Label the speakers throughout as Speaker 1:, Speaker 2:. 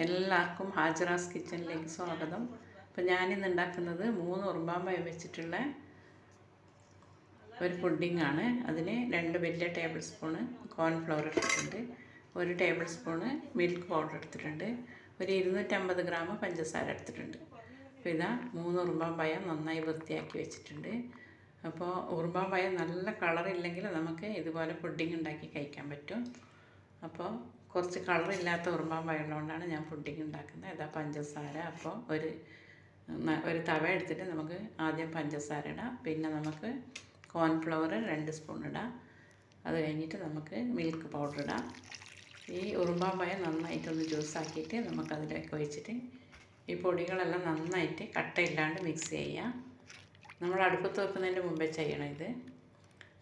Speaker 1: എല്ലാവർക്കും ഹാജറാസ് കിച്ചണിലേക്ക് സ്വാഗതം. അപ്പോൾ ഞാനിന്ന് ഉണ്ടാക്കുന്നത് 3 ഉറുമ്പാമ്പഴം വെച്ചിട്ടുള്ള ഒരു പുഡിങ്ങാണ്. അതിന് 2 വലിയ ടേബിൾ സ്പൂണ് കോൺഫ്ലവർ എടുത്തിട്ടുണ്ട്, 1 ടേബിൾ സ്പൂണ് മിൽക്ക് പൗഡർ എടുത്തിട്ടുണ്ട്, ഒരു 250 ഗ്രാം പഞ്ചസാര എടുത്തിട്ടുണ്ട്. അപ്പോൾ ഇതാ 3 ഉറുമ്പാമ്പഴം നന്നായി വൃത്തിയാക്കി വെച്ചിട്ടുണ്ട്. അപ്പോൾ ഉറുമ്പാമ്പഴം നല്ല കളറില്ലെങ്കിൽ നമുക്ക് ഇതുപോലെ പുഡിങ് ഉണ്ടാക്കി കഴിക്കാൻ പറ്റും. അപ്പോൾ കുറച്ച് കളറില്ലാത്ത ഉറുമ്പാമ്പഴം ഉള്ളതുകൊണ്ടാണ് ഞാൻ പുഡിങ് ഉണ്ടാക്കുന്നത്. ഇതാ പഞ്ചസാര. അപ്പോൾ ഒരു തവ എടുത്തിട്ട് നമുക്ക് ആദ്യം പഞ്ചസാര ഇടാം, പിന്നെ നമുക്ക് കോൺഫ്ലവർ 2 സ്പൂൺ ഇടാം, അത് കഴിഞ്ഞിട്ട് നമുക്ക് മിൽക്ക് പൗഡർ ഇടാം. ഈ ഉറുമ്പാമ്പഴം നന്നായിട്ടൊന്ന് ജ്യൂസാക്കിയിട്ട് നമുക്കതിലേക്ക് ഒഴിച്ചിട്ട് ഈ പൊടികളെല്ലാം നന്നായിട്ട് കട്ടയില്ലാണ്ട് മിക്സ് ചെയ്യാം. നമ്മൾ അടുപ്പത്ത് വെക്കുന്നതിൻ്റെ മുമ്പേ ചെയ്യണം. ഇത്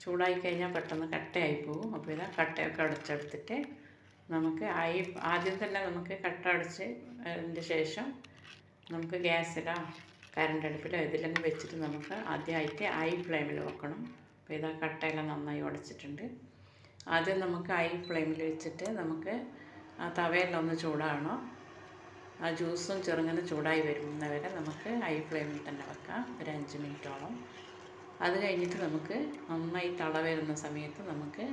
Speaker 1: ചൂടായി കഴിഞ്ഞാൽ പെട്ടെന്ന് കട്ടയായി പോകും. അപ്പോൾ ഇതാ കട്ടയൊക്കെ അടച്ചെടുത്തിട്ട് നമുക്ക് ആദ്യം തന്നെ നമുക്ക് കട്ട അടച്ച് അതിൻ്റെ ശേഷം നമുക്ക് ഗ്യാസിലോ കറണ്ട് അടുപ്പിലോ ഇതിലെല്ലാം വെച്ചിട്ട് നമുക്ക് ആദ്യമായിട്ട് ഫ്ലെയിമിൽ വെക്കണം. അപ്പോൾ ഇതാ കട്ടയെല്ലാം നന്നായി ഉടച്ചിട്ടുണ്ട്. ആദ്യം നമുക്ക് ഫ്ലെയിമിൽ വെച്ചിട്ട് നമുക്ക് ആ തവയെല്ലാം ഒന്ന് ചൂടാകണം. ആ ജ്യൂസും ചെറുങ്ങനെ ചൂടായി വരുന്നവരെ നമുക്ക് ഫ്ലെയിമിൽ തന്നെ വെക്കാം, ഒരു 5 മിനിറ്റോളം. അത് കഴിഞ്ഞിട്ട് നമുക്ക് നന്നായി തള വരുന്ന സമയത്ത് നമുക്ക്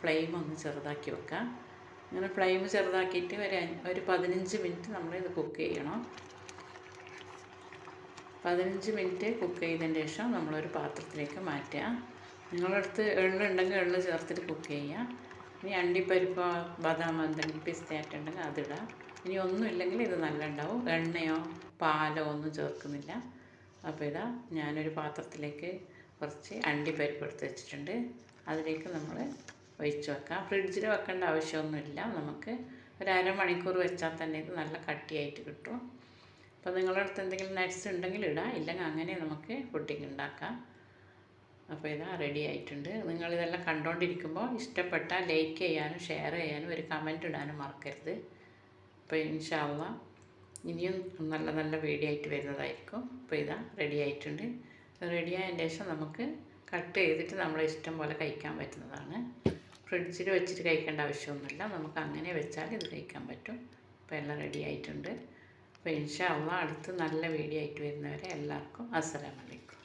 Speaker 1: ഫ്ലെയിം ഒന്ന് ചെറുതാക്കി വെക്കാം. ഇങ്ങനെ ഫ്ലെയിം ചെറുതാക്കിയിട്ട് ഒരു 15 മിനിറ്റ് നമ്മളിത് കുക്ക് ചെയ്യണം. 15 മിനിറ്റ് കുക്ക് ചെയ്തതിന് ശേഷം നമ്മളൊരു പാത്രത്തിലേക്ക് മാറ്റുക. നിങ്ങളുടെ അടുത്ത് എള്ളുണ്ടെങ്കിൽ എള്ള് ചേർത്തിട്ട് കുക്ക് ചെയ്യുക. ഇനി അണ്ടിപ്പരിപ്പോ ബദാം എന്തെങ്കിലും പിസ്തയായിട്ട് ഉണ്ടെങ്കിൽ അതിടാം. ഇനി ഒന്നുമില്ലെങ്കിൽ ഇത് നല്ല ഉണ്ടാവും. എണ്ണയോ പാലോ ഒന്നും ചേർക്കുന്നില്ല. അപ്പോൾ ഇതാ ഞാനൊരു പാത്രത്തിലേക്ക് കുറച്ച് അണ്ടിപ്പരിപ്പ് എടുത്ത് വെച്ചിട്ടുണ്ട്. അതിലേക്ക് നമ്മൾ ഒഴിച്ച് വെക്കാം. ഫ്രിഡ്ജിൽ വെക്കേണ്ട ആവശ്യമൊന്നുമില്ല. നമുക്ക് ഒരു അരമണിക്കൂർ വെച്ചാൽ തന്നെ ഇത് നല്ല കട്ടിയായിട്ട് കിട്ടും. അപ്പോൾ നിങ്ങളുടെ അടുത്ത് എന്തെങ്കിലും നട്ട്സ് ഉണ്ടെങ്കിൽ ഇടാം, ഇല്ലെങ്കിൽ അങ്ങനെ നമുക്ക് പുഡിങ് ഉണ്ടാക്കാം. അപ്പോൾ ഇതാ റെഡി ആയിട്ടുണ്ട്. നിങ്ങളിതെല്ലാം കണ്ടുകൊണ്ടിരിക്കുമ്പോൾ ഇഷ്ടപ്പെട്ടാൽ ലൈക്ക് ചെയ്യാനും ഷെയർ ചെയ്യാനും ഒരു കമൻറ്റ് ഇടാനും മറക്കരുത്. അപ്പോൾ ഇൻഷാ അല്ലാഹ് ഇനിയും നല്ല നല്ല വീഡിയോ ആയിട്ട് വരുന്നതായിരിക്കും. അപ്പോൾ ഇതാ റെഡി ആയിട്ടുണ്ട്. റെഡി ആയതിന് ശേഷം നമുക്ക് കട്ട് ചെയ്തിട്ട് നമ്മളെ ഇഷ്ടം പോലെ കഴിക്കാൻ പറ്റുന്നതാണ്. ഫ്രിഡ്ജിൽ വെച്ചിട്ട് കഴിക്കേണ്ട ആവശ്യമൊന്നുമില്ല. നമുക്ക് അങ്ങനെ വെച്ചാൽ ഇത് കഴിക്കാൻ പറ്റും. അപ്പോൾ എല്ലാം റെഡി ആയിട്ടുണ്ട്. അപ്പോൾ ഇൻഷാ അല്ലാഹ് അടുത്ത് നല്ല വീഡിയോ ആയിട്ട് വരുന്നവരെ എല്ലാവർക്കും അസ്സലാമു അലൈക്കും.